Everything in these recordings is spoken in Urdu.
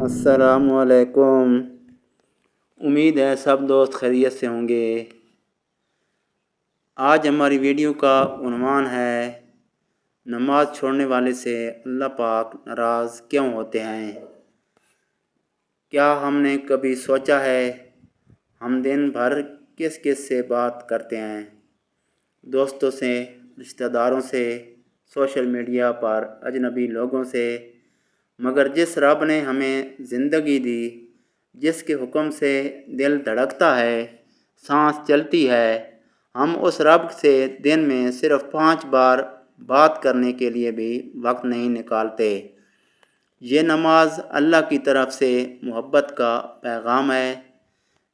السلام علیکم۔ امید ہے سب دوست خیریت سے ہوں گے۔ آج ہماری ویڈیو کا عنوان ہے نماز چھوڑنے والے سے اللہ پاک ناراض کیوں ہوتے ہیں۔ کیا ہم نے کبھی سوچا ہے ہم دن بھر کس کس سے بات کرتے ہیں؟ دوستوں سے، رشتہ داروں سے، سوشل میڈیا پر اجنبی لوگوں سے، مگر جس رب نے ہمیں زندگی دی، جس کے حکم سے دل دھڑکتا ہے، سانس چلتی ہے، ہم اس رب سے دن میں صرف 5 بار بات کرنے کے لیے بھی وقت نہیں نکالتے۔ یہ نماز اللہ کی طرف سے محبت کا پیغام ہے۔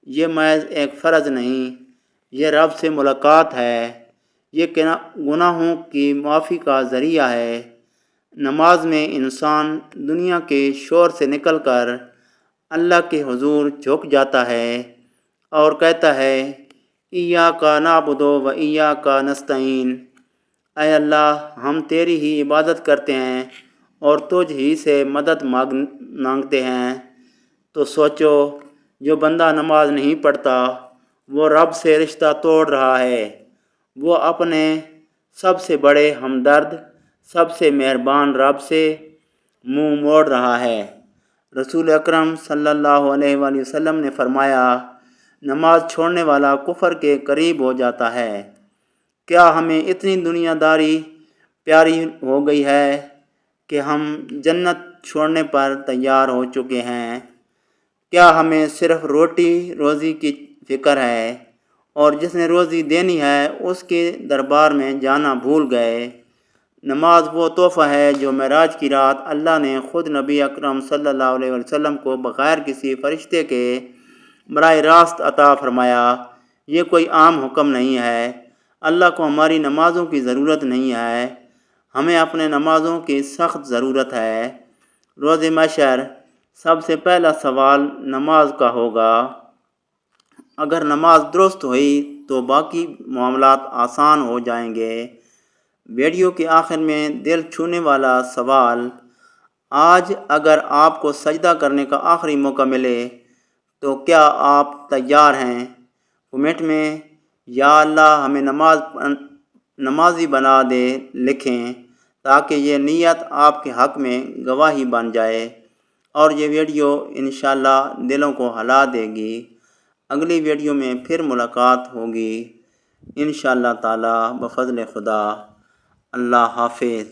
یہ محض ایک فرض نہیں، یہ رب سے ملاقات ہے، یہ گناہوں کی معافی کا ذریعہ ہے۔ نماز میں انسان دنیا کے شور سے نکل کر اللہ کے حضور جھک جاتا ہے اور کہتا ہے ایاک نعبد و ایاک نستعین، اے اللہ ہم تیری ہی عبادت کرتے ہیں اور تجھ ہی سے مدد مانگتے ہیں۔ تو سوچو، جو بندہ نماز نہیں پڑھتا وہ رب سے رشتہ توڑ رہا ہے، وہ اپنے سب سے بڑے ہمدرد، سب سے مہربان رب سے منہ موڑ رہا ہے۔ رسول اکرم صلی اللہ علیہ وآلہ وسلم نے فرمایا، نماز چھوڑنے والا کفر کے قریب ہو جاتا ہے۔ کیا ہمیں اتنی دنیا داری پیاری ہو گئی ہے کہ ہم جنت چھوڑنے پر تیار ہو چکے ہیں؟ کیا ہمیں صرف روٹی روزی کی فکر ہے اور جس نے روزی دینی ہے اس کے دربار میں جانا بھول گئے؟ نماز وہ تحفہ ہے جو معراج کی رات اللہ نے خود نبی اکرم صلی اللہ علیہ وسلم کو بغیر کسی فرشتے کے براہ راست عطا فرمایا۔ یہ کوئی عام حکم نہیں ہے۔ اللہ کو ہماری نمازوں کی ضرورت نہیں ہے، ہمیں اپنے نمازوں کی سخت ضرورت ہے۔ روز محشر سب سے پہلا سوال نماز کا ہوگا۔ اگر نماز درست ہوئی تو باقی معاملات آسان ہو جائیں گے۔ ویڈیو کے آخر میں دل چھونے والا سوال، آج اگر آپ کو سجدہ کرنے کا آخری موقع ملے تو کیا آپ تیار ہیں؟ کمنٹ میں یا اللہ ہمیں نمازی بنا دے لکھیں تاکہ یہ نیت آپ کے حق میں گواہی بن جائے اور یہ ویڈیو انشاءاللہ دلوں کو ہلا دے گی۔ اگلی ویڈیو میں پھر ملاقات ہوگی انشاءاللہ تعالی بفضل خدا۔ اللہ حافظ۔